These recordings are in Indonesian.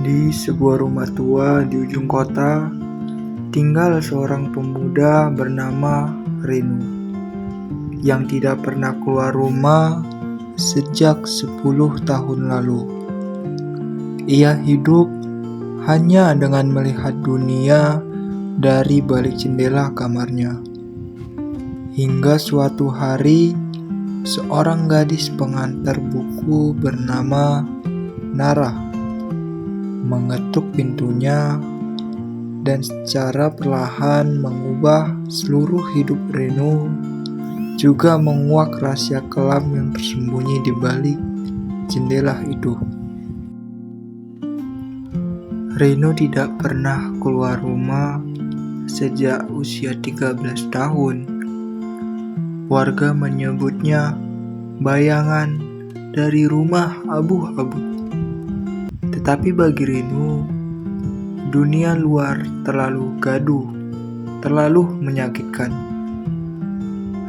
Di sebuah rumah tua di ujung kota, tinggal seorang pemuda bernama Renu yang tidak pernah keluar rumah sejak 10 tahun lalu. Ia hidup hanya dengan melihat dunia dari balik jendela kamarnya. Hingga suatu hari, seorang gadis pengantar buku bernama Nara mengetuk pintunya dan secara perlahan mengubah seluruh hidup Renu, juga menguak rahasia kelam yang tersembunyi di balik jendela itu. Renu tidak pernah keluar rumah sejak usia 13 tahun. Warga menyebutnya bayangan dari rumah abu-abu. Tetapi bagi Renu, dunia luar terlalu gaduh, terlalu menyakitkan.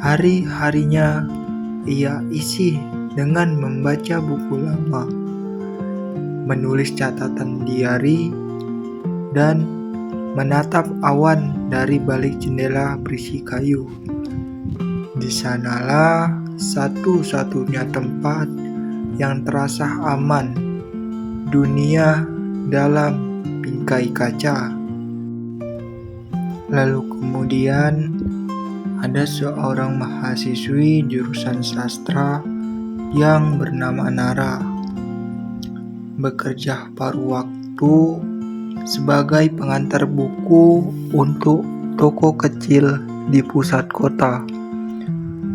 Hari-harinya ia isi dengan membaca buku lama, menulis catatan diari, dan menatap awan dari balik jendela berisi kayu. Di sanalah satu-satunya tempat yang terasa aman, dunia dalam bingkai kaca. Lalu kemudian ada seorang mahasiswi jurusan sastra yang bernama Nara, bekerja paruh waktu sebagai pengantar buku untuk toko kecil di pusat kota.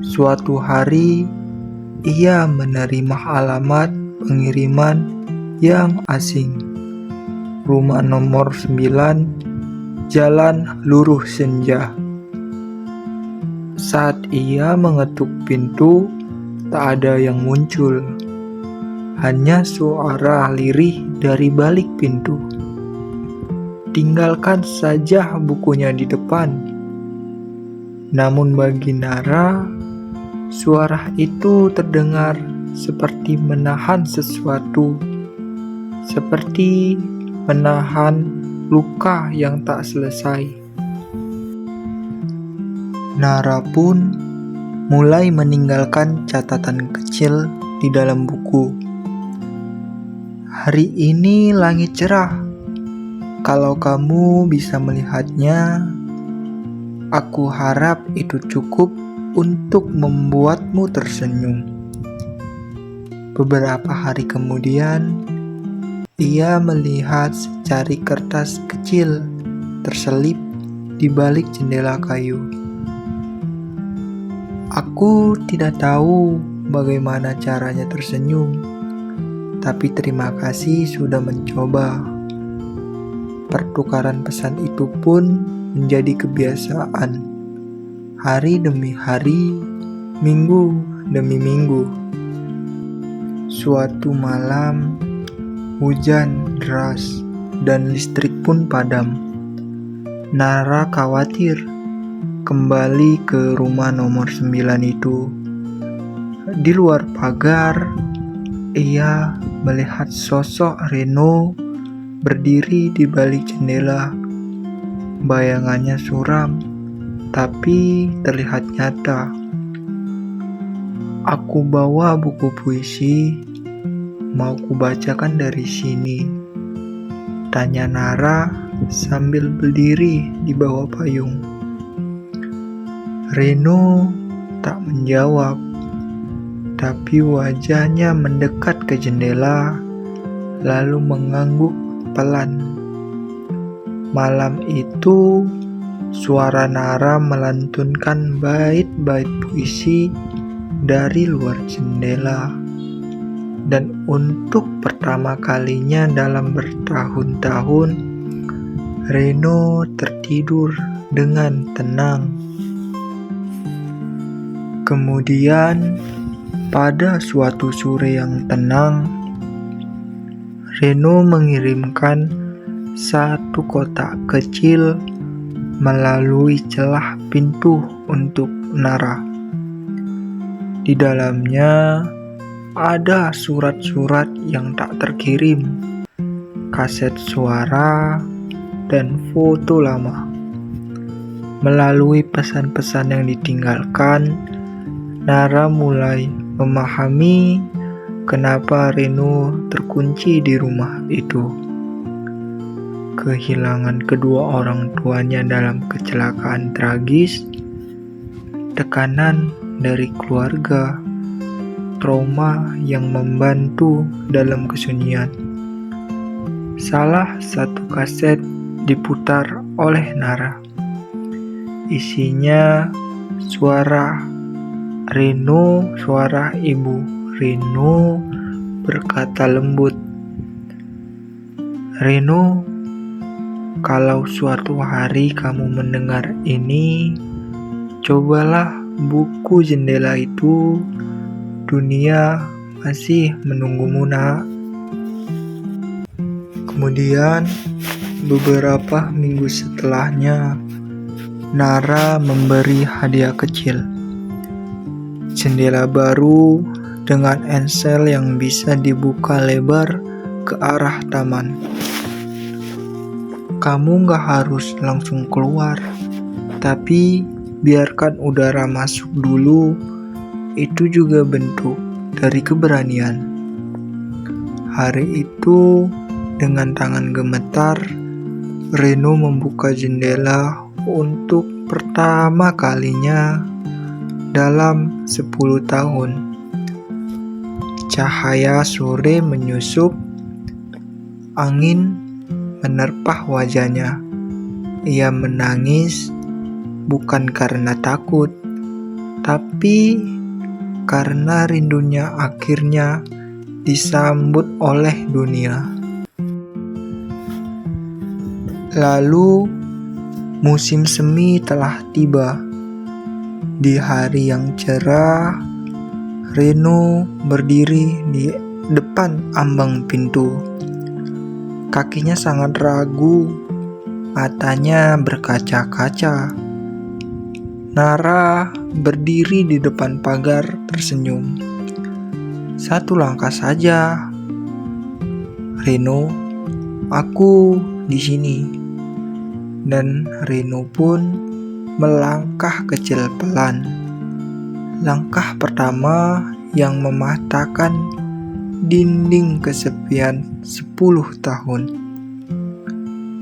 Suatu hari ia menerima alamat pengiriman yang asing. Rumah nomor 9, Jalan Luruh Senja. Saat ia mengetuk pintu, tak ada yang muncul. Hanya suara lirih dari balik pintu. Tinggalkan saja bukunya di depan. Namun bagi Nara, suara itu terdengar seperti menahan sesuatu, seperti menahan luka yang tak selesai. Nara pun mulai meninggalkan catatan kecil di dalam buku. Hari ini langit cerah. Kalau kamu bisa melihatnya, aku harap itu cukup untuk membuatmu tersenyum. Beberapa hari kemudian, ia melihat secari kertas kecil terselip di balik jendela kayu. Aku tidak tahu bagaimana caranya tersenyum, tapi terima kasih sudah mencoba. Pertukaran pesan itu pun menjadi kebiasaan. Hari demi hari, minggu demi minggu. Suatu malam, hujan deras dan listrik pun padam. Nara khawatir kembali ke rumah nomor 9 itu. Di luar pagar, ia melihat sosok Renu berdiri di balik jendela. Bayangannya suram, tapi terlihat nyata. Aku bawa buku puisi, mau kubacakan dari sini, tanya Nara sambil berdiri di bawah payung. Renu tak menjawab, tapi wajahnya mendekat ke jendela, lalu mengangguk pelan. Malam itu, suara Nara melantunkan bait-bait puisi dari luar jendela. Dan untuk pertama kalinya dalam bertahun-tahun, Renu tertidur dengan tenang. Kemudian, pada suatu sore yang tenang, Renu mengirimkan satu kotak kecil melalui celah pintu untuk Nara. Di dalamnya ada surat-surat yang tak terkirim, kaset suara, dan foto lama. Melalui pesan-pesan yang ditinggalkan, Nara mulai memahami kenapa Reno terkunci di rumah itu. Kehilangan kedua orang tuanya dalam kecelakaan tragis, tekanan dari keluarga, trauma yang membantu dalam kesunyian. Salah satu kaset diputar oleh Nara. Isinya suara Reno, suara ibu Reno berkata lembut, "Reno, kalau suatu hari kamu mendengar ini, cobalah buku jendela itu. Dunia masih menunggumu, nak." Kemudian, beberapa minggu setelahnya, Nara memberi hadiah kecil. Jendela baru dengan ensel yang bisa dibuka lebar ke arah taman. Kamu gak harus langsung keluar, tapi biarkan udara masuk dulu. Itu juga bentuk dari keberanian. Hari itu, dengan tangan gemetar, Reno membuka jendela untuk pertama kalinya dalam 10 tahun. Cahaya sore menyusup, angin menerpah wajahnya. Ia menangis bukan karena takut, tapi karena rindunya akhirnya disambut oleh dunia. Lalu musim semi telah tiba. Di hari yang cerah, Reno berdiri di depan ambang pintu. Kakinya sangat ragu, matanya berkaca-kaca. Nara berdiri di depan pagar tersenyum. "Satu langkah saja, Reno, aku di sini." Dan Reno pun melangkah kecil pelan. Langkah pertama yang mematahkan dinding kesepian 10 tahun.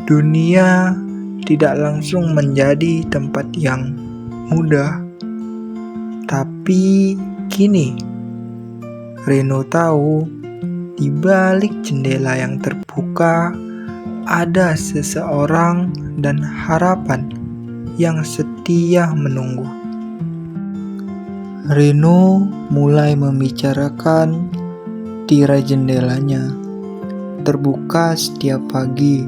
Dunia tidak langsung menjadi tempat yang mudah. Tapi kini Reno tahu di balik jendela yang terbuka ada seseorang dan harapan yang setia menunggu. Reno mulai membicarakan tirai jendelanya, terbuka setiap pagi.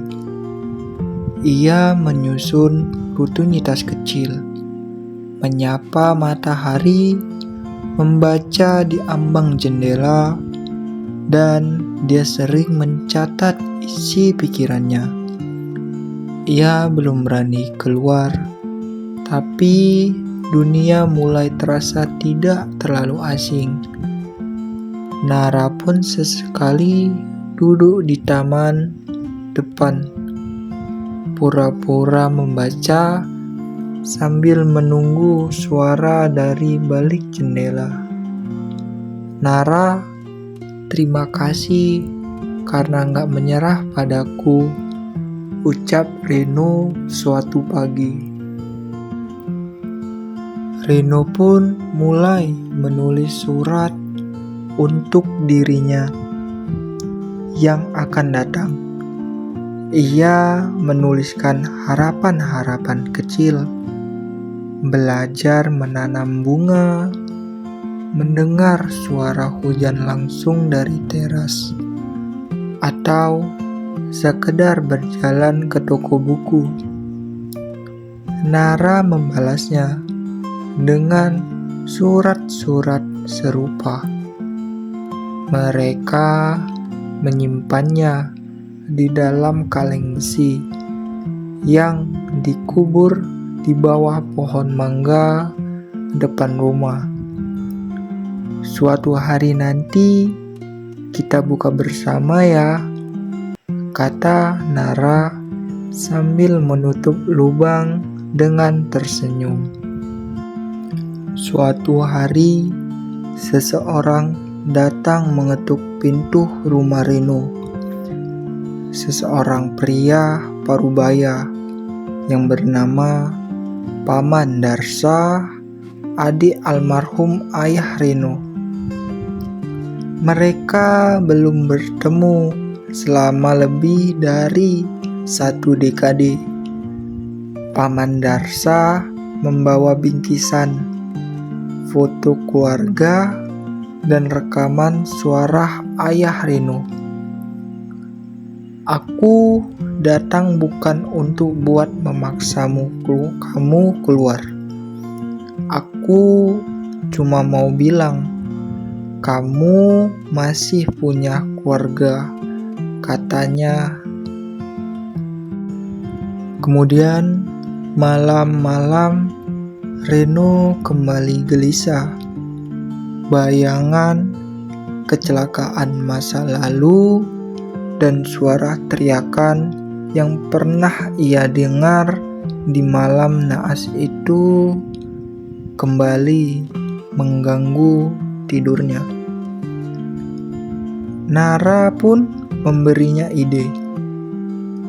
Ia menyusun rutinitas kecil, menyapa matahari, membaca di ambang jendela, dan dia sering mencatat isi pikirannya. Ia belum berani keluar, tapi dunia mulai terasa tidak terlalu asing. Nara pun sesekali duduk di taman depan, pura-pura membaca sambil menunggu suara dari balik jendela. "Nara, terima kasih karena gak menyerah padaku," ucap Reno suatu pagi. Reno pun mulai menulis surat untuk dirinya yang akan datang. Ia menuliskan harapan-harapan kecil, belajar menanam bunga, mendengar suara hujan langsung dari teras, atau sekedar berjalan ke toko buku. Nara membalasnya dengan surat-surat serupa. Mereka menyimpannya di dalam kaleng besi yang dikubur di bawah pohon mangga depan rumah. Suatu hari nanti kita buka bersama ya, kata Nara sambil menutup lubang dengan tersenyum. Suatu hari, seseorang datang mengetuk pintu rumah Reno. Seseorang pria parubaya yang bernama Paman Darsa, adik almarhum ayah Reno. Mereka belum bertemu selama lebih dari 1 dekade. Paman Darsa membawa bingkisan, foto keluarga, dan rekaman suara ayah Reno. Aku datang bukan untuk buat memaksamu kamu keluar. Aku cuma mau bilang, kamu masih punya keluarga, katanya. Kemudian malam-malam Reno kembali gelisah. Bayangan kecelakaan masa lalu dan suara teriakan yang pernah ia dengar di malam naas itu kembali mengganggu tidurnya. Nara pun memberinya ide,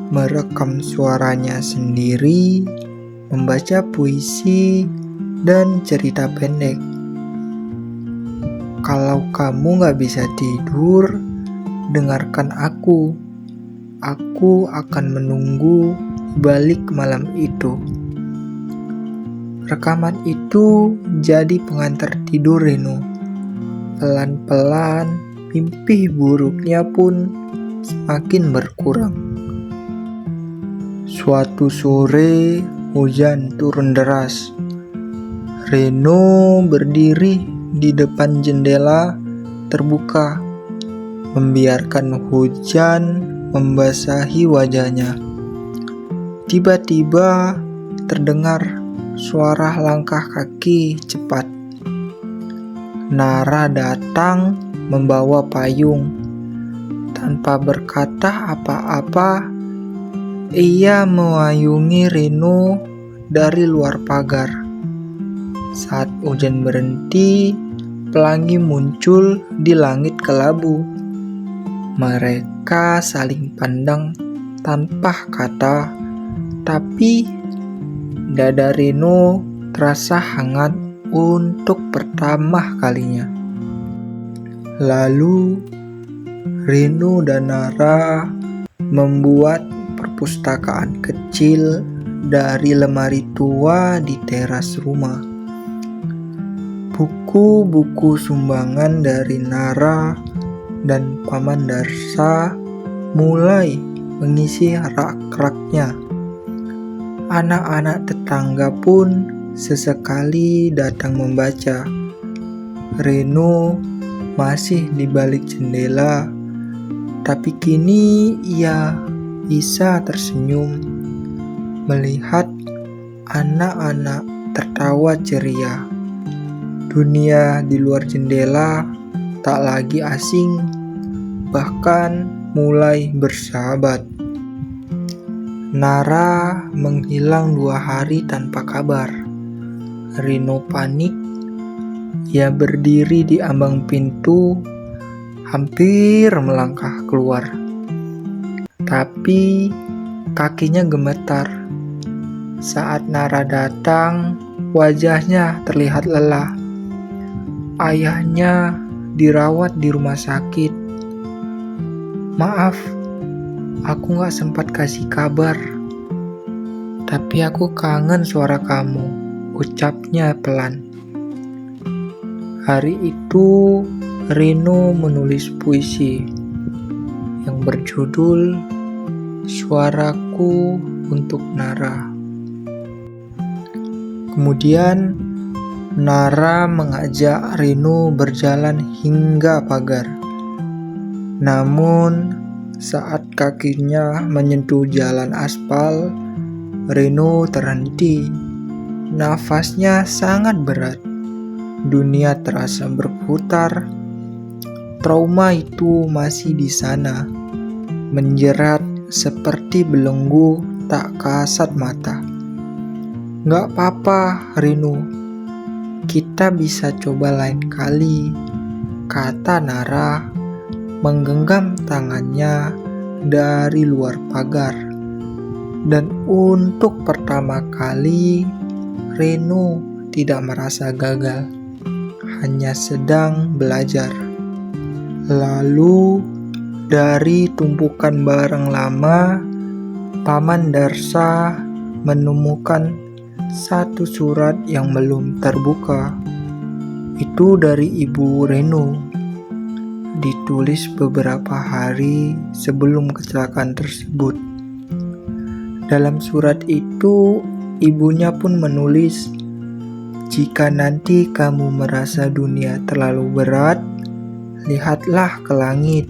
merekam suaranya sendiri, membaca puisi dan cerita pendek. Kalau kamu gak bisa tidur, dengarkan aku. Aku akan menunggu di balik malam itu. Rekaman itu jadi pengantar tidur Reno. Pelan-pelan, mimpi buruknya pun semakin berkurang. Suatu sore, hujan turun deras. Reno berdiri di depan jendela terbuka, membiarkan hujan membasahi wajahnya. Tiba-tiba terdengar suara langkah kaki cepat. Nara datang membawa payung. Tanpa berkata apa-apa, ia mewayungi Reno dari luar pagar. Saat hujan berhenti, pelangi muncul di langit kelabu. Mereka saling pandang tanpa kata, tapi dada Reno terasa hangat untuk pertama kalinya. Lalu Reno dan Nara membuat perpustakaan kecil dari lemari tua di teras rumah. Buku-buku sumbangan dari Nara dan Paman Darsa mulai mengisi rak-raknya. Anak-anak tetangga pun sesekali datang membaca. Reno masih di balik jendela, tapi kini ia bisa tersenyum melihat anak-anak tertawa ceria. Dunia di luar jendela tak lagi asing, bahkan mulai bersahabat. Nara menghilang 2 hari tanpa kabar. Reno panik. Ia berdiri di ambang pintu, hampir melangkah keluar. Tapi kakinya gemetar. Saat Nara datang, wajahnya terlihat lelah. Ayahnya dirawat di rumah sakit. Maaf, aku gak sempat kasih kabar. Tapi aku kangen suara kamu, ucapnya pelan. Hari itu, Reno menulis puisi yang berjudul Suaraku untuk Nara. Kemudian, Nara mengajak Reno berjalan hingga pagar. Namun, saat kakinya menyentuh jalan aspal, Reno terhenti. Nafasnya sangat berat. Dunia terasa berputar. Trauma itu masih di sana, menjerat seperti belenggu tak kasat mata. "Gak apa-apa, Renu. Kita bisa coba lain kali," kata Nara menggenggam tangannya dari luar pagar. Dan untuk pertama kali, Renu tidak merasa gagal, hanya sedang belajar. Lalu, dari tumpukan barang lama, Paman Darsa menemukan satu surat yang belum terbuka. Itu dari Ibu Renu. Ditulis beberapa hari sebelum kecelakaan tersebut. Dalam surat itu, ibunya pun menulis, "Jika nanti kamu merasa dunia terlalu berat, lihatlah ke langit.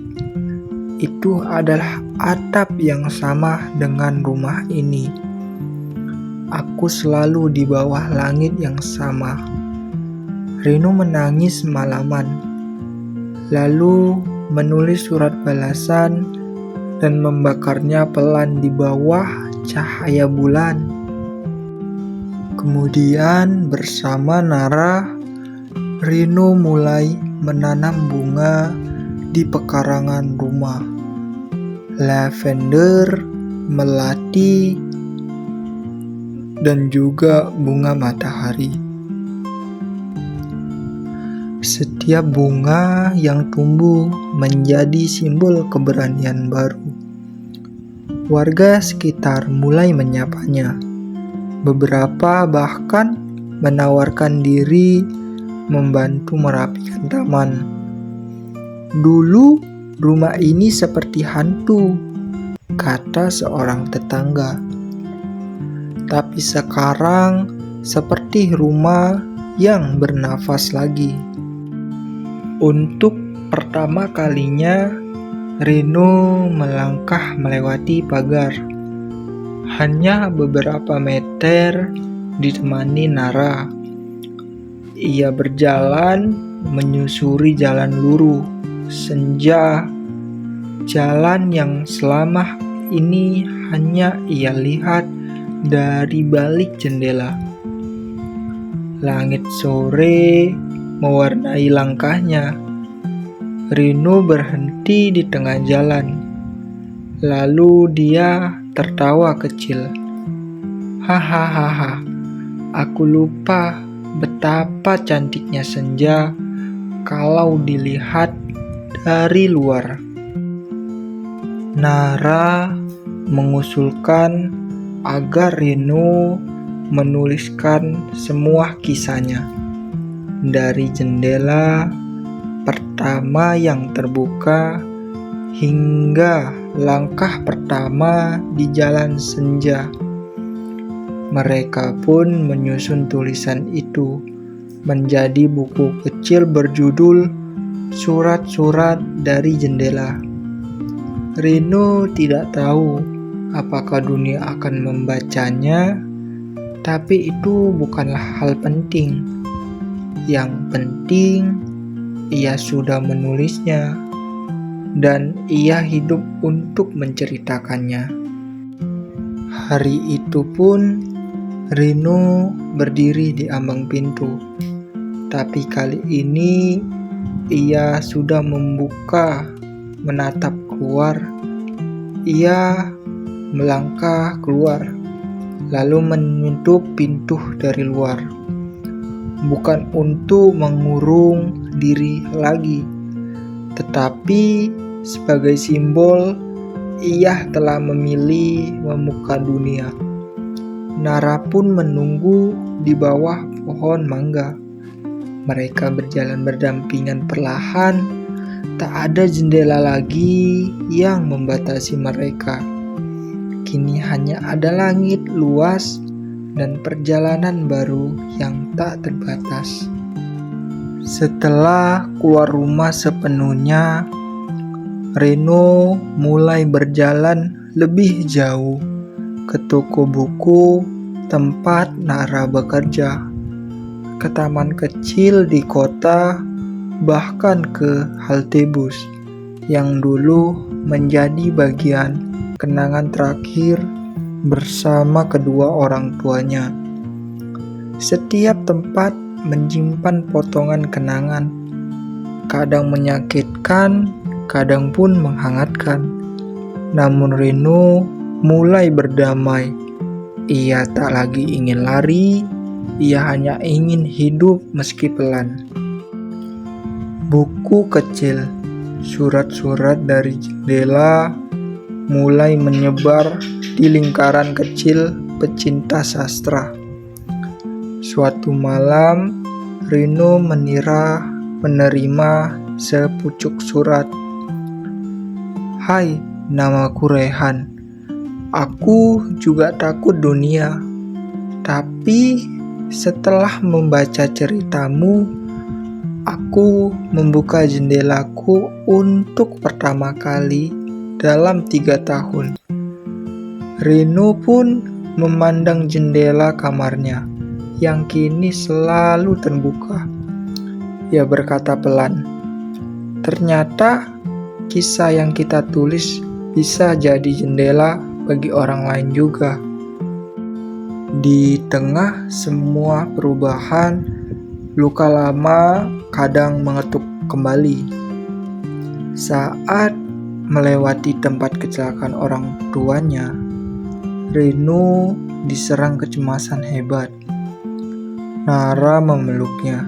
Itu adalah atap yang sama dengan rumah ini. Aku selalu di bawah langit yang sama." Renu menangis semalaman, lalu menulis surat balasan dan membakarnya pelan di bawah cahaya bulan. Kemudian bersama Nara, Renu mulai menanam bunga di pekarangan rumah. Lavender, melati, dan juga bunga matahari. Setiap bunga yang tumbuh menjadi simbol keberanian baru. Warga sekitar mulai menyapanya. Beberapa bahkan menawarkan diri membantu merapikan taman. "Dulu rumah ini seperti hantu," kata seorang tetangga. "Tapi sekarang seperti rumah yang bernafas lagi." Untuk pertama kalinya, Renu melangkah melewati pagar. Hanya beberapa meter ditemani Nara. Ia berjalan menyusuri jalan luruh senja, jalan yang selama ini hanya ia lihat dari balik jendela. Langit sore mewarnai langkahnya. Renu berhenti di tengah jalan. Lalu dia tertawa kecil. "Hahaha, aku lupa betapa cantiknya senja kalau dilihat dari luar." Nara mengusulkan agar Renu menuliskan semua kisahnya, dari jendela pertama yang terbuka hingga langkah pertama di jalan senja. Mereka pun menyusun tulisan itu menjadi buku kecil berjudul "Surat-surat dari Jendela". Renu tidak tahu apakah dunia akan membacanya, tapi itu bukanlah hal penting. Yang penting, ia sudah menulisnya, dan ia hidup untuk menceritakannya. Hari itu pun, Renu berdiri di ambang pintu. Tapi kali ini, ia sudah membuka, menatap keluar. Ia melangkah keluar, lalu menutup pintu dari luar. Bukan untuk mengurung diri lagi, tetapi sebagai simbol ia telah memilih membuka dunia. Nara pun menunggu di bawah pohon mangga. Mereka berjalan berdampingan perlahan. Tak ada jendela lagi yang membatasi mereka. Kini hanya ada langit luas dan perjalanan baru yang tak terbatas. Setelah keluar rumah sepenuhnya, Renu mulai berjalan lebih jauh ke toko buku tempat Nara bekerja, ke taman kecil di kota, bahkan ke halte bus. yang dulu menjadi bagian kenangan terakhir bersama kedua orang tuanya. Setiap tempat menyimpan potongan kenangan, kadang menyakitkan, kadang pun menghangatkan. Namun Reno mulai berdamai. Ia tak lagi ingin lari, ia hanya ingin hidup meski pelan. Buku kecil, surat-surat dari jendela mulai menyebar di lingkaran kecil pecinta sastra. Suatu malam, Reno menerima sepucuk surat. "Hai, namaku Rehan. Aku juga takut dunia. Tapi setelah membaca ceritamu, aku membuka jendelaku untuk pertama kali dalam 3 tahun." Reno pun memandang jendela kamarnya yang kini selalu terbuka. Ia berkata pelan, "Ternyata kisah yang kita tulis bisa jadi jendela bagi orang lain juga." Di tengah semua perubahan, luka lama kadang mengetuk kembali. Saat melewati tempat kecelakaan orang tuanya, Reno diserang kecemasan hebat. Nara memeluknya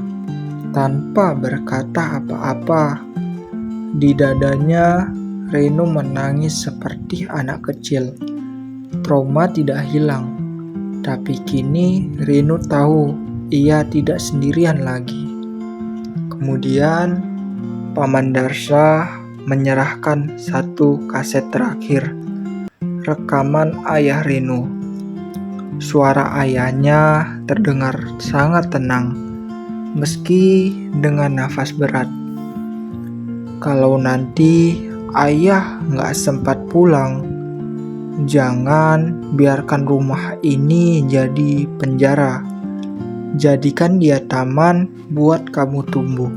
tanpa berkata apa-apa. Di dadanya, Reno menangis seperti anak kecil. Trauma tidak hilang, tapi kini Reno tahu ia tidak sendirian lagi. Kemudian, Paman Darsa menyerahkan satu kaset terakhir, rekaman ayah Reno. Suara ayahnya terdengar sangat tenang, meski dengan nafas berat. "Kalau nanti ayah nggak sempat pulang, jangan biarkan rumah ini jadi penjara. Jadikan dia taman buat kamu tumbuh."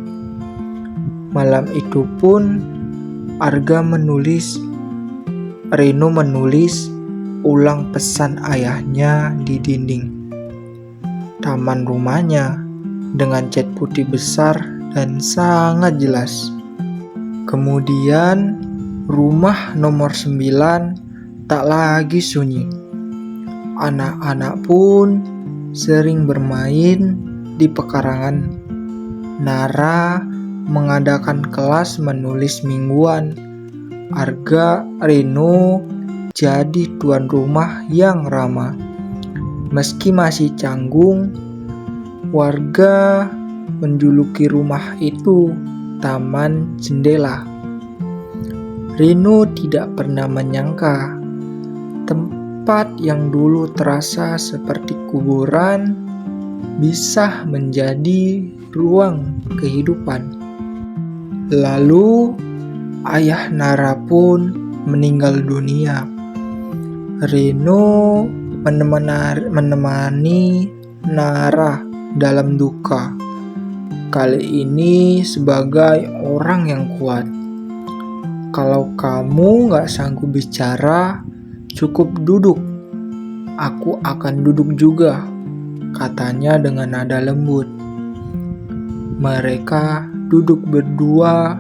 Malam itu pun Reno menulis ulang pesan ayahnya di dinding taman rumahnya dengan cat putih besar dan sangat jelas. Kemudian rumah nomor 9 tak lagi sunyi. Anak-anak pun sering bermain di pekarangan. Nara mengadakan kelas menulis mingguan. Reno jadi tuan rumah yang ramah. Meski masih canggung, warga menjuluki rumah itu Taman Jendela. Reno tidak pernah menyangka tempat yang dulu terasa seperti kuburan bisa menjadi ruang kehidupan. Lalu ayah Nara pun meninggal dunia. Reno menemani Nara dalam duka. Kali ini sebagai orang yang kuat. "Kalau kamu gak sanggup bicara, cukup duduk. Aku akan duduk juga," katanya dengan nada lembut. Mereka duduk berdua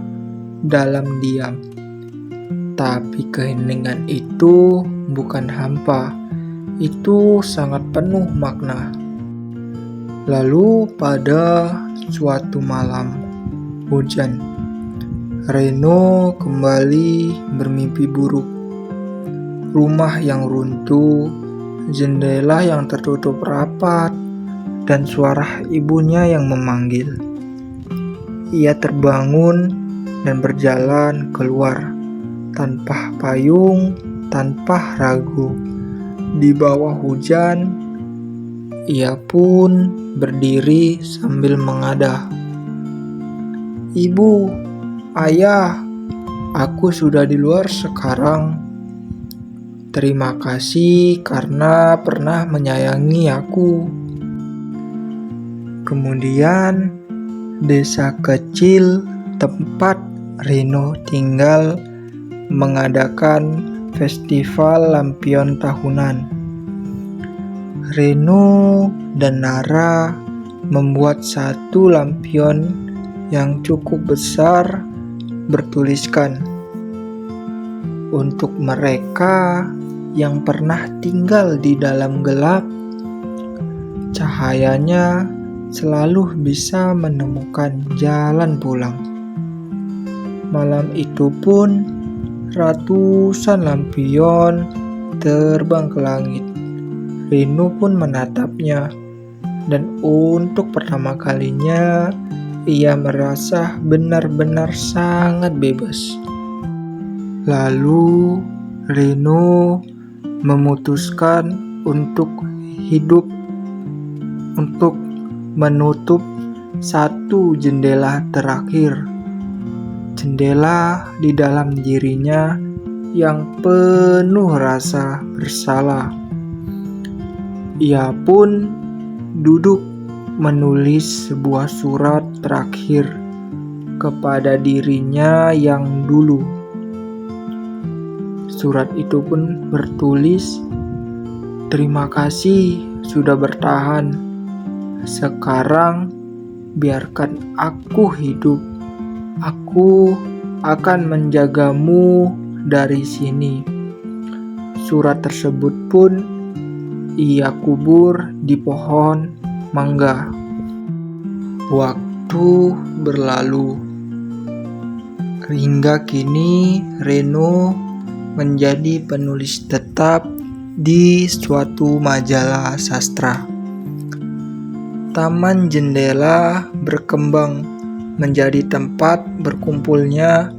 dalam diam. Tapi keheningan itu bukan hampa. Itu sangat penuh makna. Lalu pada suatu malam hujan, Reno kembali bermimpi buruk. Rumah yang runtuh, jendela yang tertutup rapat, dan suara ibunya yang memanggil. Ia terbangun dan berjalan keluar tanpa payung, tanpa ragu. Di bawah hujan, ia pun berdiri sambil mengadah. "Ibu, ayah, aku sudah di luar sekarang. Terima kasih karena pernah menyayangi aku." Kemudian, desa kecil tempat Reno tinggal mengadakan festival lampion tahunan. Reno dan Nara membuat satu lampion yang cukup besar bertuliskan, "Untuk mereka yang pernah tinggal di dalam gelap, cahayanya selalu bisa menemukan jalan pulang." Malam itu pun ratusan lampion terbang ke langit. Reno pun menatapnya, dan untuk pertama kalinya ia merasa benar-benar sangat bebas. Lalu Reno memutuskan untuk hidup, untuk menutup satu jendela terakhir. Jendela di dalam dirinya yang penuh rasa bersalah. Ia pun duduk menulis sebuah surat terakhir kepada dirinya yang dulu. Surat itu pun bertulis, "Terima kasih sudah bertahan. Sekarang biarkan aku hidup. Aku akan menjagamu dari sini." Surat tersebut pun ia kubur di pohon mangga. Waktu berlalu. Hingga kini Reno menjadi penulis tetap di suatu majalah sastra. Taman Jendela berkembang menjadi tempat berkumpulnya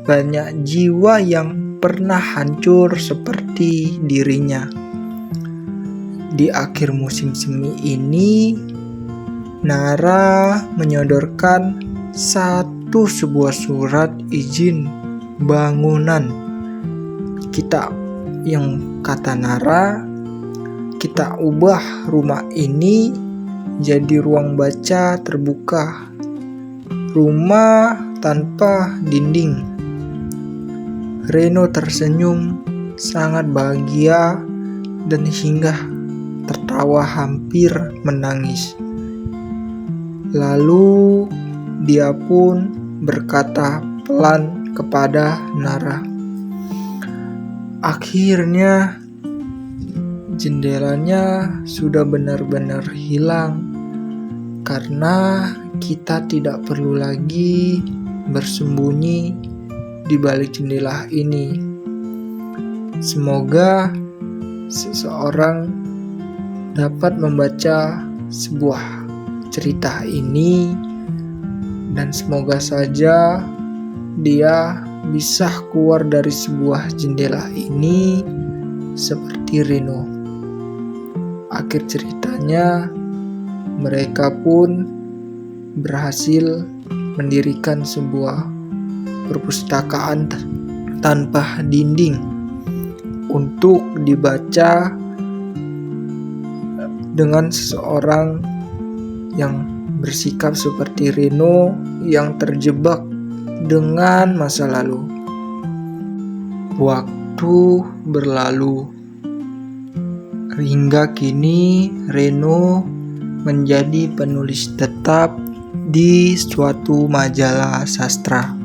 banyak jiwa yang pernah hancur seperti dirinya. Di akhir musim semi ini, Nara menyodorkan sebuah surat izin bangunan. Kata Nara, "Kita ubah rumah ini jadi ruang baca terbuka. Rumah tanpa dinding." Reno tersenyum sangat bahagia dan hingga tertawa hampir menangis. Lalu dia pun berkata pelan kepada Nara, "Akhirnya jendelanya sudah benar-benar hilang, karena kita tidak perlu lagi bersembunyi di balik jendela ini. Semoga seseorang dapat membaca sebuah cerita ini, dan semoga saja dia bisa keluar dari sebuah jendela ini seperti Reno." Akhir ceritanya, mereka pun berhasil mendirikan sebuah perpustakaan tanpa dinding untuk dibaca dengan seseorang yang bersikap seperti Reno yang terjebak dengan masa lalu. Waktu berlalu. Hingga kini Reno menjadi penulis tetap di suatu majalah sastra.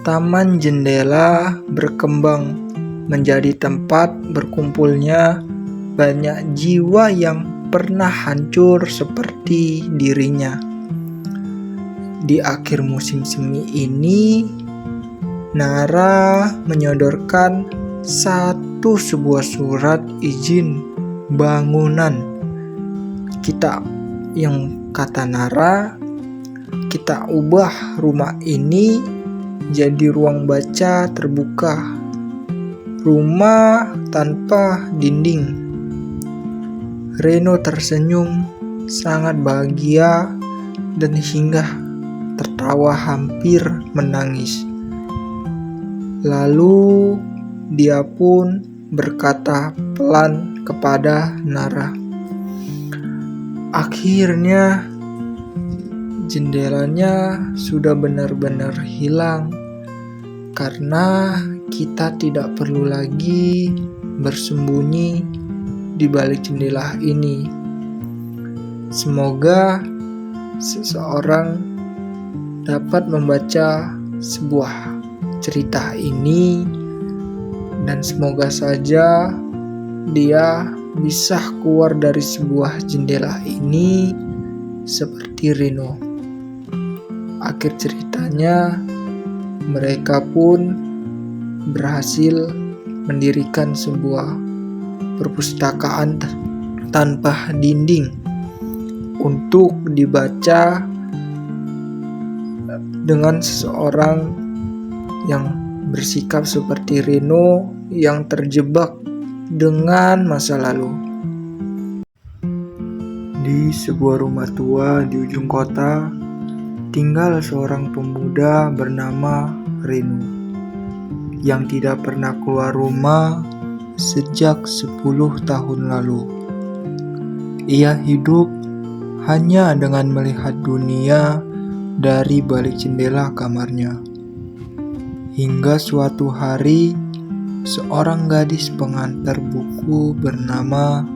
Taman Jendela berkembang menjadi tempat berkumpulnya banyak jiwa yang pernah hancur seperti dirinya. Di akhir musim semi ini, Nara menyodorkan sebuah surat izin bangunan. Kata Nara, "Kita ubah rumah ini jadi ruang baca terbuka. Rumah tanpa dinding." Reno tersenyum sangat bahagia dan hingga tertawa hampir menangis. Lalu dia pun berkata pelan kepada Nara, "Akhirnya jendelanya sudah benar-benar hilang karena kita tidak perlu lagi bersembunyi di balik jendela ini. Semoga seseorang dapat membaca sebuah cerita ini dan semoga saja dia bisa keluar dari sebuah jendela ini seperti Reno. Akhir ceritanya, mereka pun berhasil mendirikan sebuah perpustakaan tanpa dinding untuk dibaca dengan seseorang yang bersikap seperti Reno yang terjebak dengan masa lalu. Di sebuah rumah tua di ujung kota, tinggal seorang pemuda bernama Reno yang tidak pernah keluar rumah sejak 10 tahun lalu. Ia hidup hanya dengan melihat dunia dari balik jendela kamarnya. Hingga suatu hari, seorang gadis pengantar buku bernama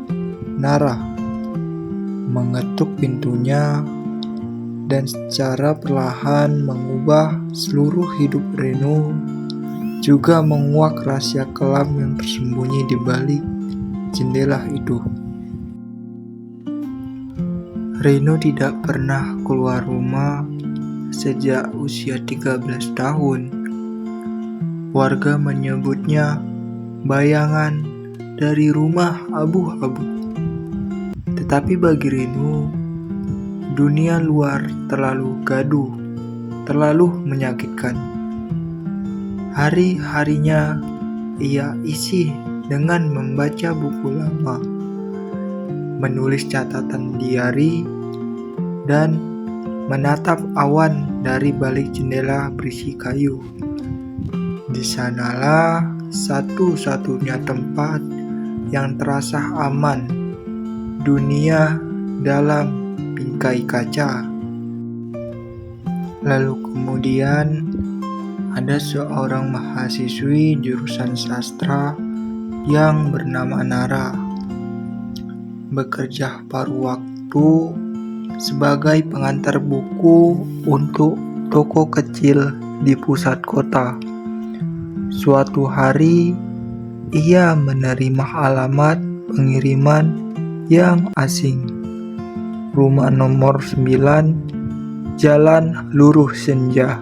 Nara mengetuk pintunya dan secara perlahan mengubah seluruh hidup Reno, juga menguak rahasia kelam yang tersembunyi di balik jendela itu. Reno tidak pernah keluar rumah sejak usia 13 tahun. Warga menyebutnya bayangan dari rumah abu-abu. Tetapi bagi Reno, dunia luar terlalu gaduh, terlalu menyakitkan. Hari-harinya ia isi dengan membaca buku lama, menulis catatan diari, dan menatap awan dari balik jendela berisi kayu. Di sanalah satu-satunya tempat yang terasa aman, dunia dalam bingkai kaca. Lalu kemudian ada seorang mahasiswi jurusan sastra yang bernama Nara, bekerja paruh waktu sebagai pengantar buku untuk toko kecil di pusat kota. Suatu hari, ia menerima alamat pengiriman yang asing. Rumah nomor 9, Jalan Luruh Senja.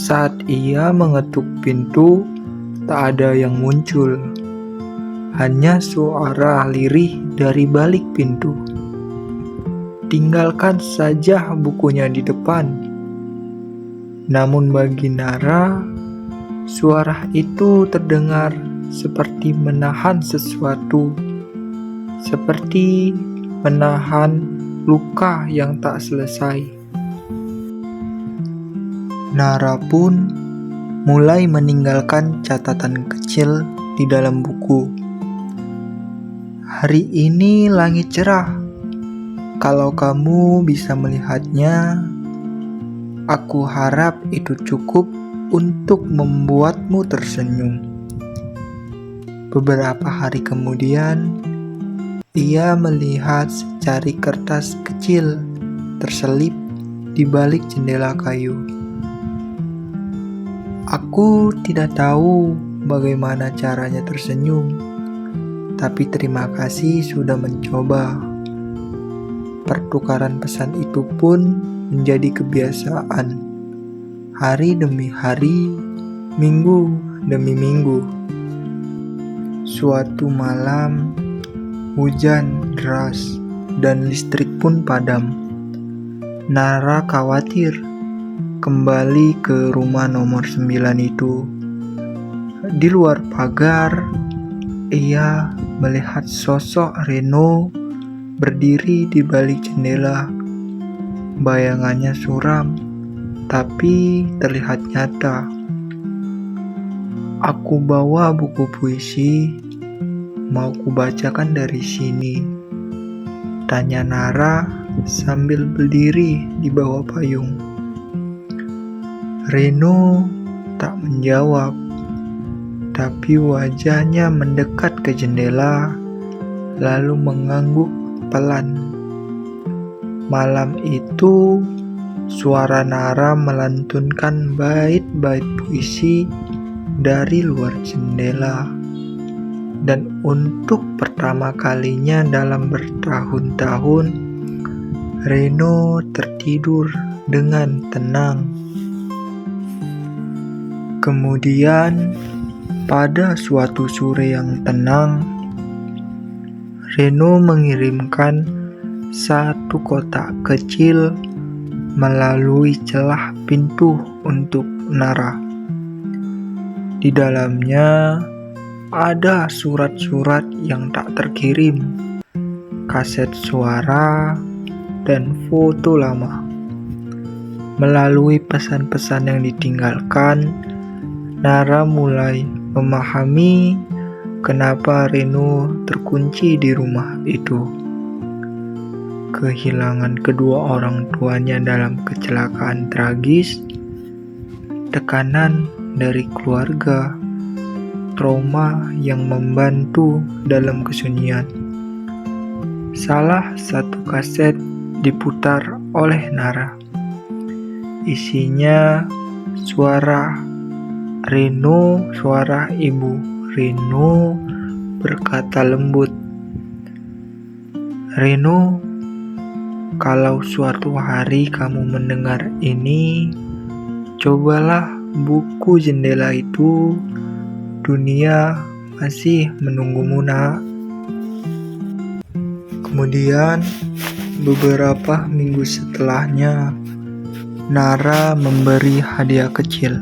Saat ia mengetuk pintu, tak ada yang muncul. Hanya suara lirih dari balik pintu. Tinggalkan saja bukunya di depan. Namun bagi Nara, suara itu terdengar seperti menahan sesuatu, seperti menahan luka yang tak selesai. Nara pun mulai meninggalkan catatan kecil di dalam buku. Hari ini langit cerah. Kalau kamu bisa melihatnya, aku harap itu cukup untuk membuatmu tersenyum. Beberapa hari kemudian, ia melihat secari kertas kecil terselip di balik jendela kayu. Aku tidak tahu bagaimana caranya tersenyum, tapi terima kasih sudah mencoba. Pertukaran pesan itu pun menjadi kebiasaan. Hari demi hari, minggu demi minggu. Suatu malam, hujan deras dan listrik pun padam. Nara khawatir kembali ke rumah nomor 9 itu. Di luar pagar, ia melihat sosok Reno berdiri di balik jendela. Bayangannya suram, tapi terlihat nyata. Aku bawa buku puisi, mau kubacakan dari sini, tanya Nara sambil berdiri di bawah payung. Reno tak menjawab, tapi wajahnya mendekat ke jendela, lalu mengangguk pelan. Malam itu, suara Nara melantunkan bait-bait puisi dari luar jendela. Dan untuk pertama kalinya dalam bertahun-tahun, Reno tertidur dengan tenang. Kemudian, pada suatu sore yang tenang, Reno mengirimkan satu kotak kecil melalui celah pintu untuk Nara. Di dalamnya ada surat-surat yang tak terkirim, kaset suara, dan foto lama. Melalui pesan-pesan yang ditinggalkan, Nara mulai memahami kenapa Reno terkunci di rumah itu. Kehilangan kedua orang tuanya dalam kecelakaan tragis, tekanan dari keluarga, trauma yang membantu dalam kesunyian. Salah satu kaset diputar oleh Nara. Isinya suara Reno, suara ibu Reno berkata lembut, "Reno, kalau suatu hari kamu mendengar ini, cobalah buku jendela itu. Dunia masih menunggumu, nak." Kemudian, beberapa minggu setelahnya, Nara memberi hadiah kecil.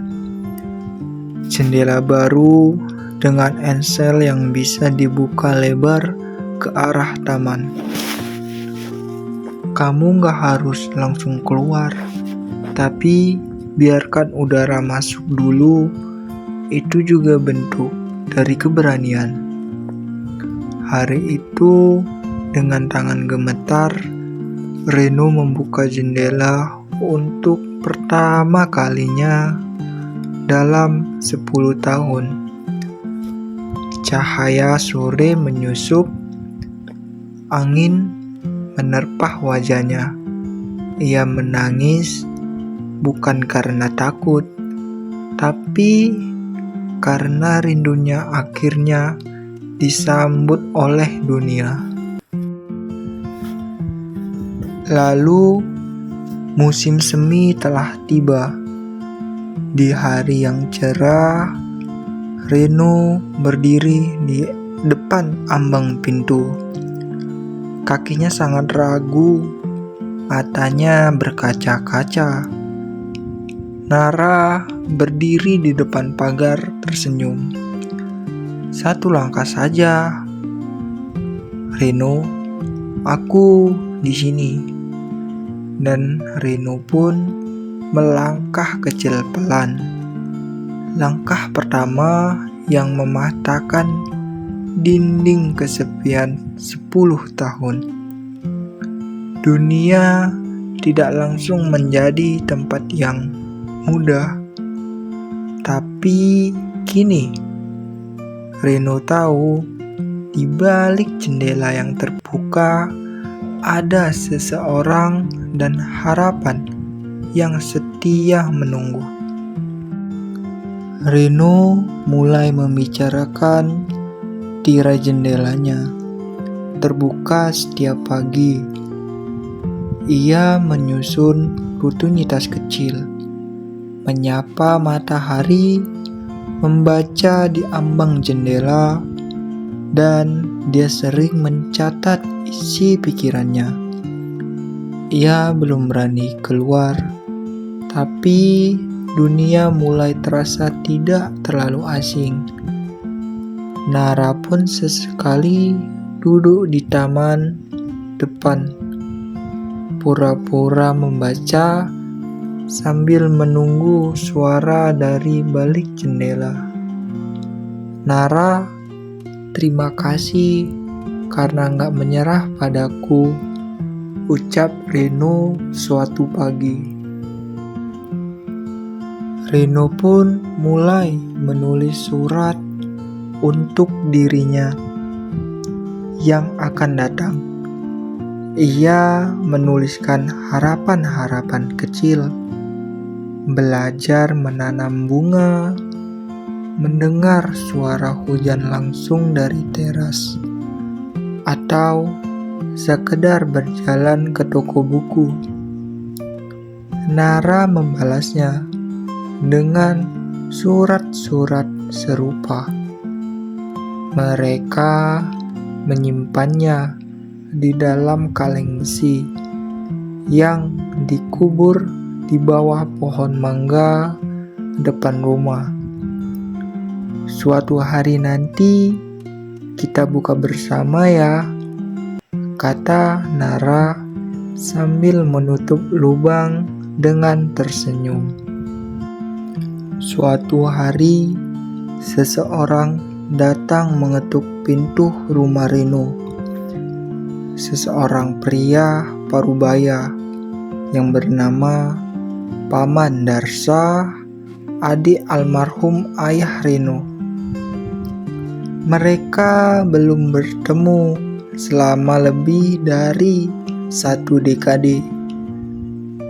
Jendela baru dengan ensel yang bisa dibuka lebar ke arah taman. Kamu gak harus langsung keluar, tapi biarkan udara masuk dulu. Itu juga bentuk dari keberanian. Hari itu, dengan tangan gemetar, Reno membuka jendela untuk pertama kalinya dalam 10 tahun. Cahaya sore menyusup, angin menerpah wajahnya. Ia menangis bukan karena takut, tapi karena rindunya akhirnya disambut oleh dunia. Lalu, musim semi telah tiba. Di hari yang cerah, Reno berdiri di depan ambang pintu. Kakinya sangat ragu, matanya berkaca-kaca. Nara berdiri di depan pagar tersenyum. "Satu langkah saja, Reno. Aku di sini." Dan Reno pun melangkah kecil pelan. Langkah pertama yang mematahkan dinding kesepian 10 tahun. Dunia tidak langsung menjadi tempat yang mudah, tapi kini Reno tahu di balik jendela yang terbuka ada seseorang dan harapan yang setia menunggu. Reno mulai membicarakan tirai jendelanya, terbuka setiap pagi. Ia menyusun rutinitas kecil, menyapa matahari, membaca di ambang jendela, dan dia sering mencatat isi pikirannya. Ia belum berani keluar, tapi dunia mulai terasa tidak terlalu asing. Nara pun sesekali duduk di taman depan, pura-pura membaca sambil menunggu suara dari balik jendela. "Nara, terima kasih karena gak menyerah padaku. ucap Reno suatu pagi. Reno pun mulai menulis surat untuk dirinya yang akan datang. Ia menuliskan harapan-harapan kecil, belajar menanam bunga, mendengar suara hujan langsung dari teras, atau sekedar berjalan ke toko buku. Nara membalasnya dengan surat-surat serupa. Mereka menyimpannya di dalam kaleng besi yang dikubur di bawah pohon mangga depan rumah. Suatu hari nanti kita buka bersama ya, kata Nara sambil menutup lubang dengan tersenyum. Suatu hari, seseorang datang mengetuk pintu rumah Reno. Seseorang pria parubaya yang bernama Paman Darsa, adik almarhum ayah Reno. Mereka belum bertemu selama lebih dari 1 dekade.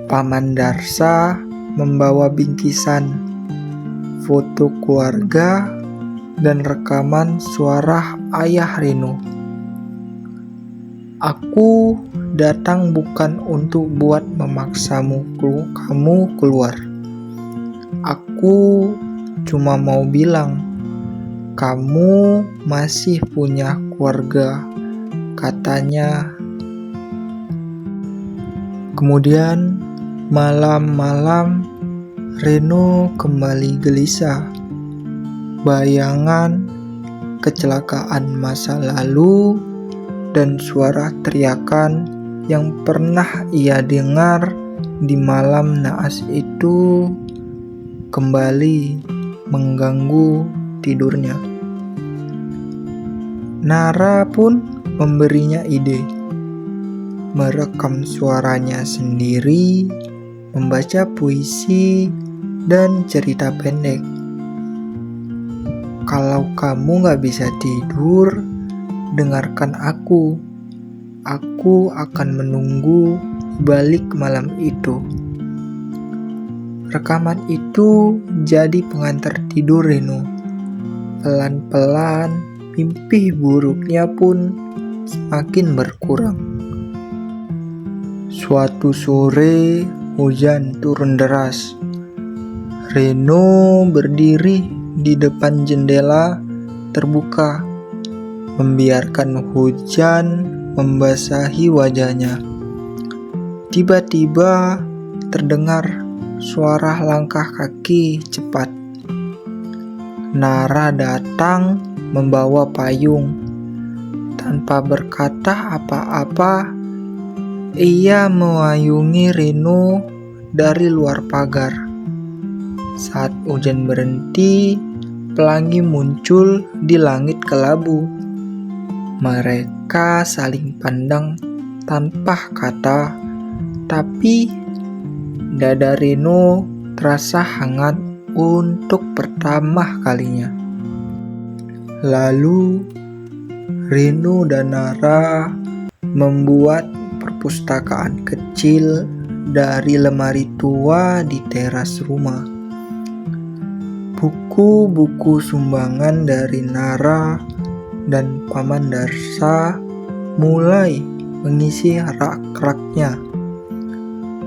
Paman Darsa membawa bingkisan, foto keluarga, dan rekaman suara ayah Reno. Aku datang bukan untuk buat memaksamu kamu keluar. Aku cuma mau bilang, kamu masih punya keluarga, katanya. Kemudian malam-malam Reno kembali gelisah. Bayangan kecelakaan masa lalu dan suara teriakan yang pernah ia dengar di malam naas itu kembali mengganggu tidurnya. Nara pun memberinya ide, merekam suaranya sendiri, membaca puisi dan cerita pendek. Kalau kamu gak bisa tidur, dengarkan aku. Aku akan menunggu balik malam itu. Rekaman itu jadi pengantar tidur Reno. Pelan-pelan, mimpi buruknya pun semakin berkurang. Suatu sore, hujan turun deras. Reno berdiri di depan jendela terbuka, membiarkan hujan membasahi wajahnya. Tiba-tiba terdengar suara langkah kaki cepat. Nara datang membawa payung. Tanpa berkata apa-apa, ia mengayungi Reno dari luar pagar. Saat hujan berhenti, pelangi muncul di langit kelabu. Mereka saling pandang tanpa kata, tapi dada Reno terasa hangat untuk pertama kalinya. Lalu Reno dan Nara membuat perpustakaan kecil dari lemari tua di teras rumah. Buku-buku sumbangan dari Nara dan Paman Darsa mulai mengisi rak-raknya.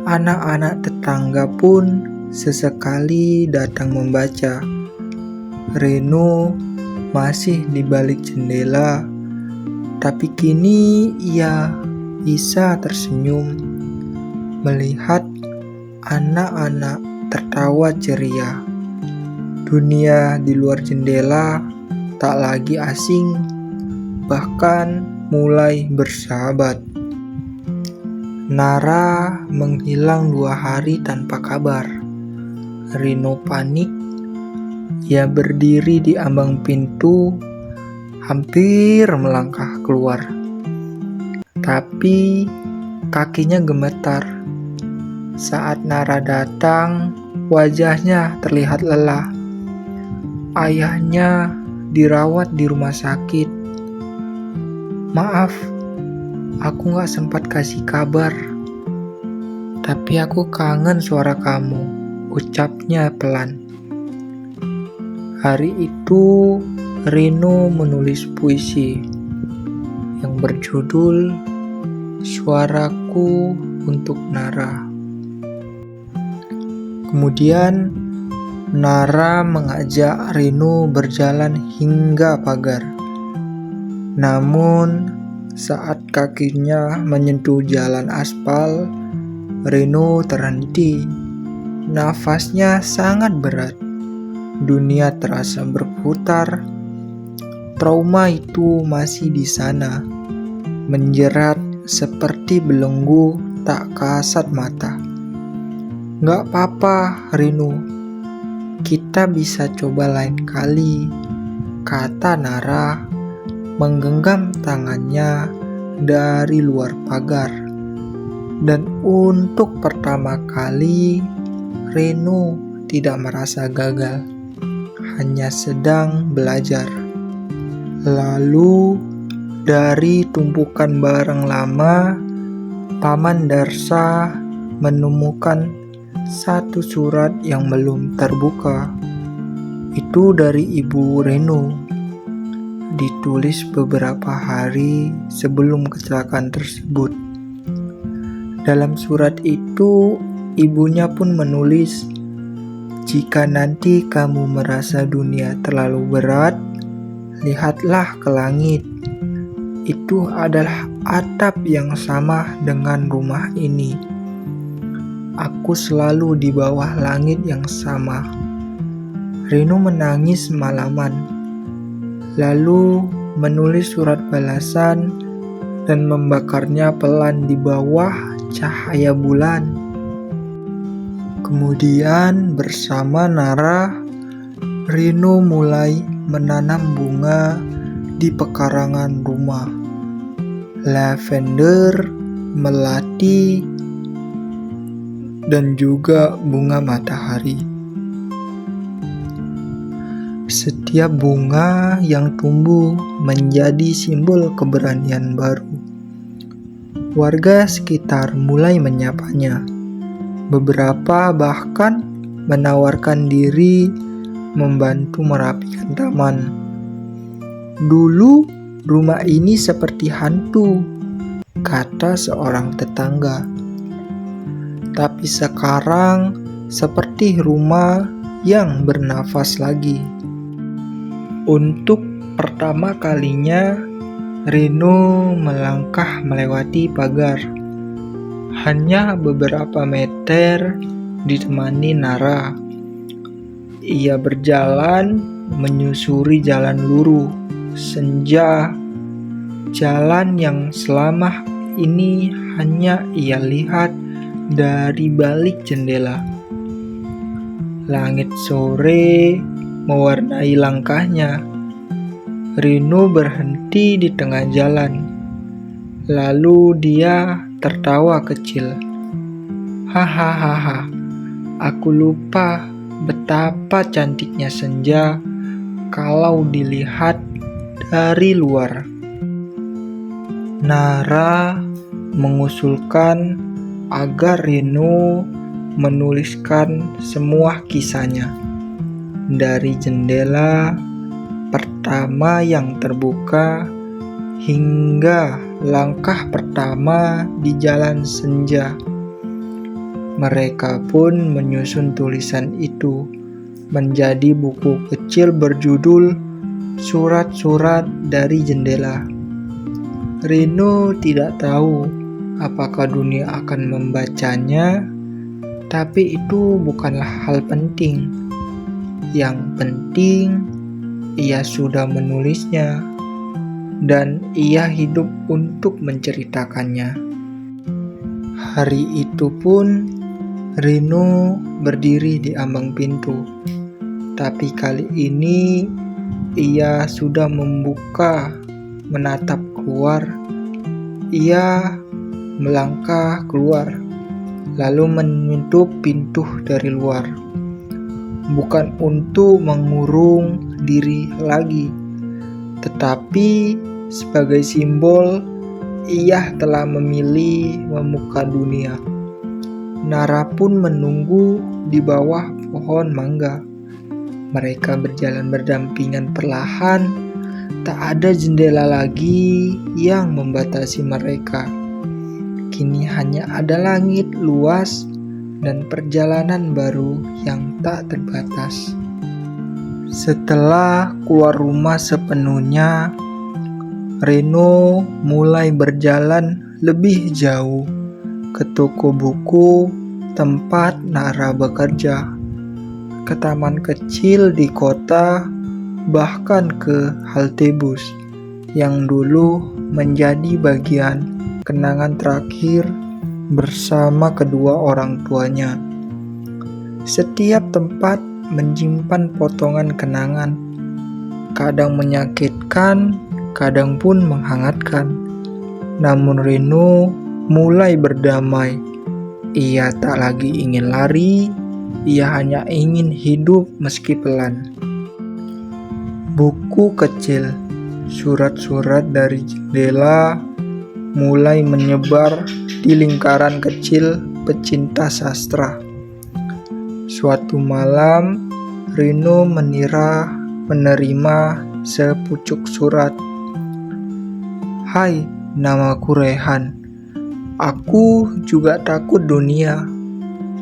Anak-anak tetangga pun sesekali datang membaca. Reno masih di balik jendela, tapi kini ia bisa tersenyum melihat anak-anak tertawa ceria. Dunia di luar jendela tak lagi asing, bahkan mulai bersahabat. Nara menghilang 2 hari tanpa kabar. Reno panik. Ia berdiri di ambang pintu, hampir melangkah keluar. Tapi Kakinya gemetar. Saat Nara datang, wajahnya terlihat lelah. Ayahnya dirawat di rumah sakit. "Maaf, aku gak sempat kasih kabar. Tapi aku kangen suara kamu," ucapnya pelan. Hari itu, Reno menulis puisi yang berjudul "Suaraku untuk Nara". Kemudian, Nara mengajak Reno berjalan hingga pagar. Namun, saat kakinya menyentuh jalan aspal, Reno terhenti. Nafasnya sangat berat. Dunia terasa berputar. Trauma itu masih di sana, menjerat seperti belenggu tak kasat mata. "Gak apa-apa, Reno. Kita bisa coba lain kali," kata Nara, menggenggam tangannya dari luar pagar. Dan untuk pertama kali, Reno tidak merasa gagal, hanya sedang belajar. Lalu, dari tumpukan barang lama, Paman Darsa menemukan satu surat yang belum terbuka. Itu dari Ibu Reno. Ditulis beberapa hari sebelum kecelakaan tersebut. Dalam surat itu, ibunya pun menulis, "Jika nanti kamu merasa dunia terlalu berat, lihatlah ke langit. Itu adalah atap yang sama dengan rumah ini. Aku selalu di bawah langit yang sama." Reno menangis semalaman, lalu menulis surat balasan dan membakarnya pelan di bawah cahaya bulan. Kemudian bersama Nara, Reno mulai menanam bunga di pekarangan rumah. Lavender, melati, dan juga bunga matahari. Setiap bunga yang tumbuh menjadi simbol keberanian baru. Warga sekitar mulai menyapanya. Beberapa bahkan menawarkan diri membantu merapikan taman. "Dulu rumah ini seperti hantu," kata seorang tetangga. "Tapi sekarang seperti rumah yang bernafas lagi." Untuk pertama kalinya, Reno melangkah melewati pagar. Hanya beberapa meter ditemani Nara. Ia berjalan menyusuri jalan luruh senja, jalan yang selama ini hanya ia lihat dari balik jendela. Langit sore mewarnai langkahnya. Reno berhenti di tengah jalan. Lalu dia tertawa kecil. "Hahaha, aku lupa betapa cantiknya senja kalau dilihat dari luar." Nara mengusulkan agar Reno menuliskan semua kisahnya, dari jendela pertama yang terbuka hingga langkah pertama di jalan senja. Mereka pun menyusun tulisan itu menjadi buku kecil berjudul "Surat-surat dari Jendela". Reno tidak tahu apakah dunia akan membacanya, tapi itu bukanlah hal penting. Yang penting, ia sudah menulisnya, dan ia hidup untuk menceritakannya. Hari itu pun, Reno berdiri di ambang pintu. Tapi kali ini, ia sudah membuka, menatap keluar. Ia melangkah keluar, lalu menutup pintu dari luar. Bukan untuk mengurung diri lagi, tetapi sebagai simbol ia telah memilih memuka dunia. Nara pun menunggu di bawah pohon mangga. Mereka berjalan berdampingan perlahan, tak ada jendela lagi yang membatasi mereka. Kini hanya ada langit luas dan perjalanan baru yang tak terbatas. Setelah keluar rumah sepenuhnya, Reno mulai berjalan lebih jauh ke toko buku tempat Nara bekerja, ke taman kecil di kota, bahkan ke halte bus yang dulu menjadi bagian kenangan terakhir bersama kedua orang tuanya. Setiap tempat menyimpan potongan kenangan, kadang menyakitkan, kadang pun menghangatkan. Namun Reno mulai berdamai. Ia tak lagi ingin lari, ia hanya ingin hidup meski pelan. Buku kecil, surat-surat dari jendela mulai menyebar di lingkaran kecil pecinta sastra. Suatu malam, Reno menerima sepucuk surat. "Hai, namaku Rehan. Aku juga takut dunia.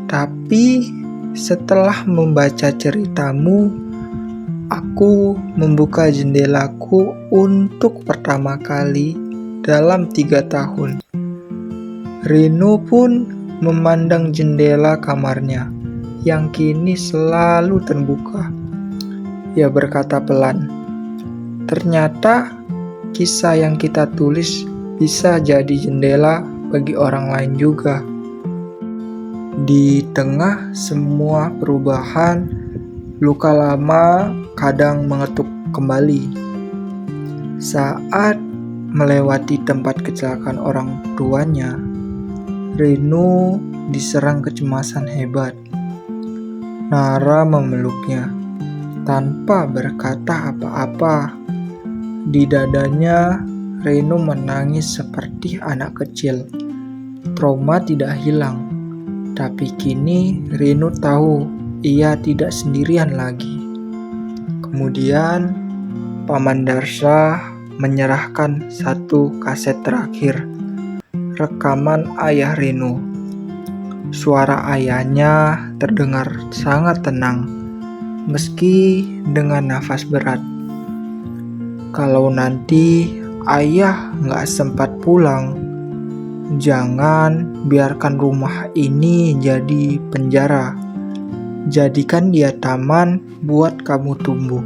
Tapi setelah membaca ceritamu, aku membuka jendelaku untuk pertama kali dalam 3 tahun." Reno pun memandang jendela kamarnya yang kini selalu terbuka. Ia berkata pelan, "Ternyata kisah yang kita tulis bisa jadi jendela bagi orang lain juga." Di tengah semua perubahan, luka lama kadang mengetuk kembali. Saat melewati tempat kecelakaan orang tuanya, Reno diserang kecemasan hebat. Nara memeluknya tanpa berkata apa-apa. Di dadanya, Reno menangis seperti anak kecil. Trauma tidak hilang, tapi kini Reno tahu ia tidak sendirian lagi. Kemudian, Paman Darsa menyerahkan satu kaset terakhir, rekaman ayah Reno. Suara ayahnya terdengar sangat tenang, meski dengan nafas berat. "Kalau nanti ayah gak sempat pulang, jangan biarkan rumah ini jadi penjara. Jadikan dia taman buat kamu tumbuh."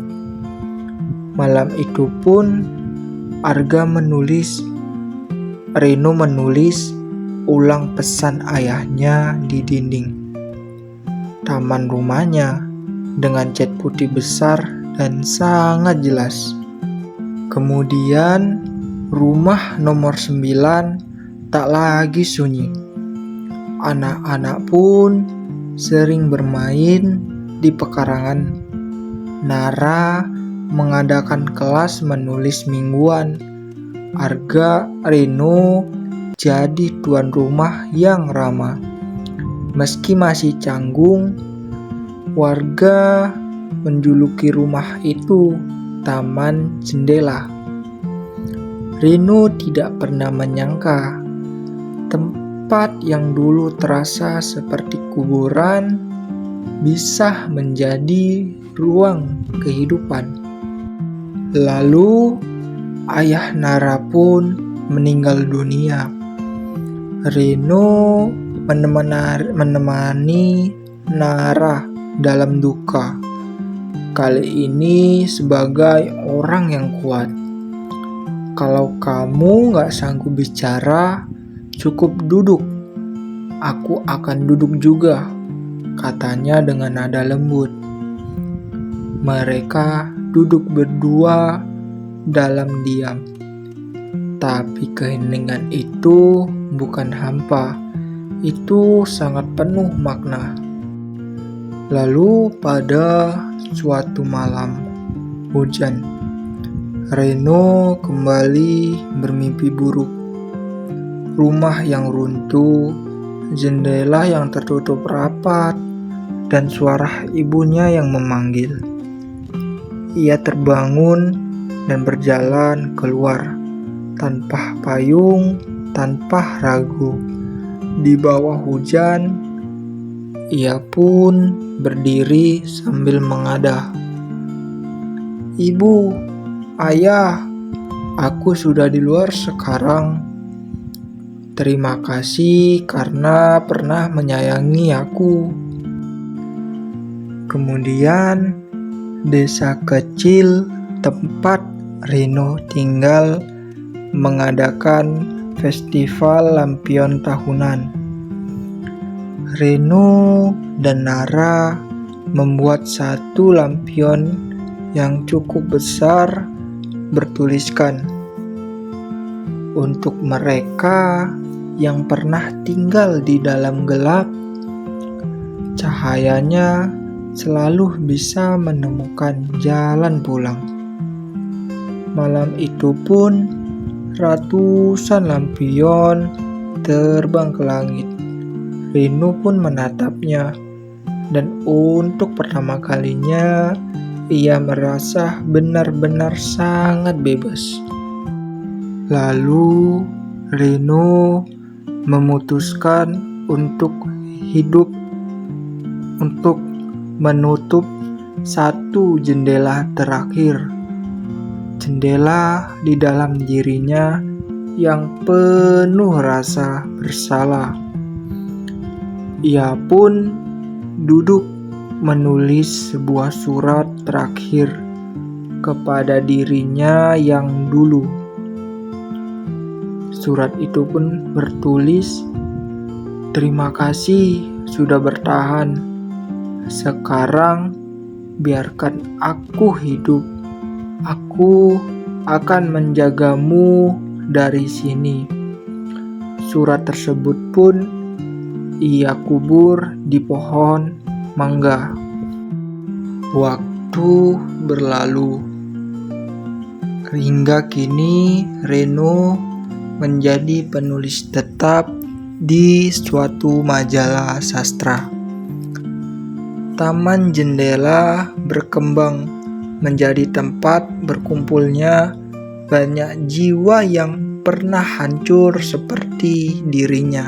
Malam itu pun Reno menulis ulang pesan ayahnya di dinding taman rumahnya dengan cat putih besar dan sangat jelas. Kemudian rumah nomor 9 tak lagi sunyi. Anak-anak pun sering bermain di pekarangan. Nara mengadakan kelas menulis mingguan. Reno jadi tuan rumah yang ramah. Meski masih canggung, warga menjuluki rumah itu Taman Jendela. Reno tidak pernah menyangka tempat yang dulu terasa seperti kuburan bisa menjadi ruang kehidupan. Lalu ayah Nara pun meninggal dunia. Reno menemani Nara dalam duka, kali ini sebagai orang yang kuat. "Kalau kamu gak sanggup bicara, cukup duduk. Aku akan duduk juga," katanya dengan nada lembut. Mereka duduk berdua dalam diam. Tapi keheningan itu bukan hampa, itu sangat penuh makna. Lalu pada suatu malam hujan, Reno kembali bermimpi buruk. Rumah yang runtuh, jendela yang tertutup rapat, dan suara ibunya yang memanggil. Ia terbangun dan berjalan keluar tanpa payung, tanpa ragu. Di bawah hujan, ia pun berdiri sambil mengadah. "Ibu, ayah, aku sudah di luar sekarang. Terima kasih karena pernah menyayangi aku." Kemudian, desa kecil tempat Reno tinggal mengadakan festival lampion tahunan. Reno dan Nara membuat satu lampion yang cukup besar bertuliskan, "Untuk mereka yang pernah tinggal di dalam gelap, cahayanya selalu bisa menemukan jalan pulang." Malam itu pun ratusan lampion terbang ke langit. Reno pun menatapnya, dan untuk pertama kalinya ia merasa benar-benar sangat bebas. Lalu Reno memutuskan untuk hidup, untuk menutup satu jendela terakhir. Jendela di dalam dirinya yang penuh rasa bersalah. Ia pun duduk menulis sebuah surat terakhir kepada dirinya yang dulu. Surat itu pun bertulis, "Terima kasih sudah bertahan. Sekarang biarkan aku hidup. Aku akan menjagamu dari sini." Surat tersebut pun ia kubur di pohon mangga. Waktu berlalu. Hingga kini Reno menjadi penulis tetap di suatu majalah sastra. Taman jendela berkembang menjadi tempat berkumpulnya banyak jiwa yang pernah hancur seperti dirinya.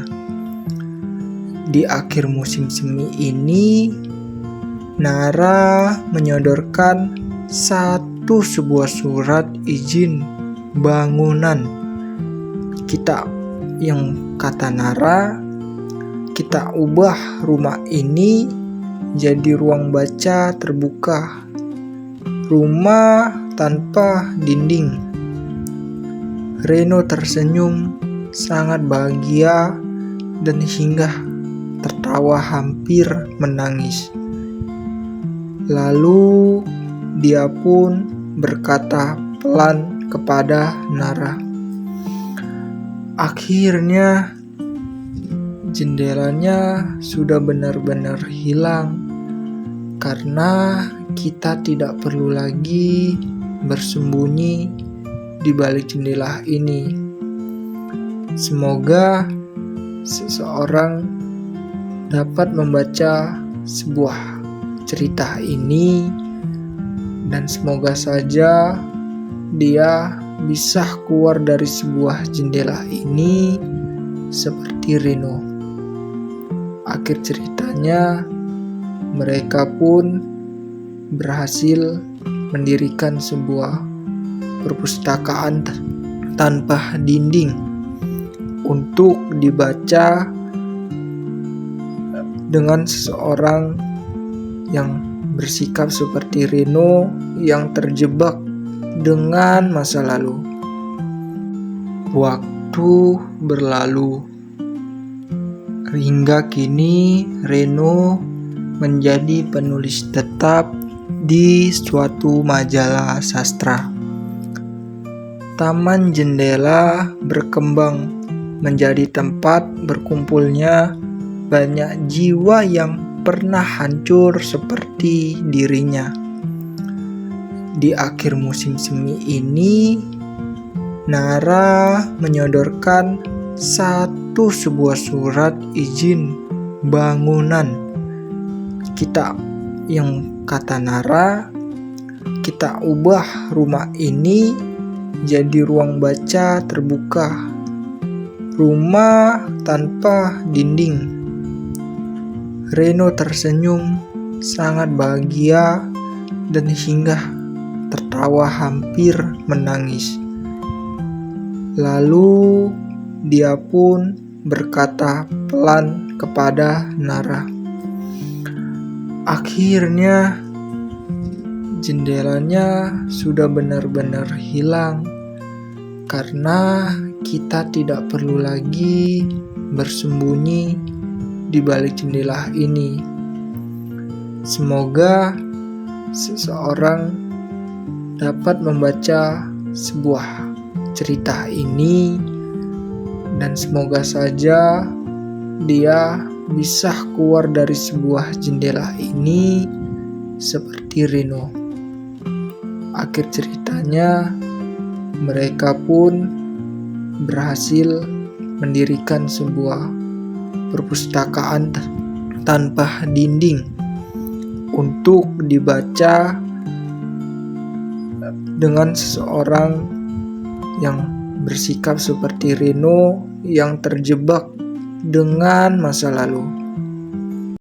Di akhir musim semi ini, Nara menyodorkan sebuah surat izin bangunan. Kata Nara, kita ubah rumah ini jadi ruang baca terbuka. Rumah tanpa dinding. Reno tersenyum sangat bahagia dan hingga tertawa hampir menangis. Lalu dia pun berkata pelan kepada Nara, "Akhirnya jendelanya sudah benar-benar hilang, karena kita tidak perlu lagi bersembunyi di balik jendela ini. Semoga seseorang dapat membaca sebuah cerita ini, dan semoga saja dia bisa keluar dari sebuah jendela ini seperti Reno." Akhir ceritanya, mereka pun berhasil mendirikan sebuah perpustakaan tanpa dinding untuk dibaca dengan seseorang yang bersikap seperti Reno yang terjebak dengan masa lalu. Waktu berlalu. Hingga kini Reno menjadi penulis tetap di suatu majalah sastra. Taman jendela berkembang menjadi tempat berkumpulnya banyak jiwa yang pernah hancur seperti dirinya. Di akhir musim semi ini, Nara menyodorkan sebuah surat izin bangunan. Kata Nara, kita ubah rumah ini jadi ruang baca terbuka, rumah tanpa dinding. Reno tersenyum sangat bahagia dan hingga tertawa hampir menangis. Lalu dia pun berkata pelan kepada Nara, akhirnya jendelanya sudah benar-benar hilang karena kita tidak perlu lagi bersembunyi di balik jendela ini. Semoga seseorang dapat membaca sebuah cerita ini dan semoga saja dia bisa keluar dari sebuah jendela ini seperti Reno. Akhir ceritanya, mereka pun berhasil mendirikan sebuah perpustakaan tanpa dinding untuk dibaca dengan seseorang yang bersikap seperti Reno yang terjebak dengan masa lalu.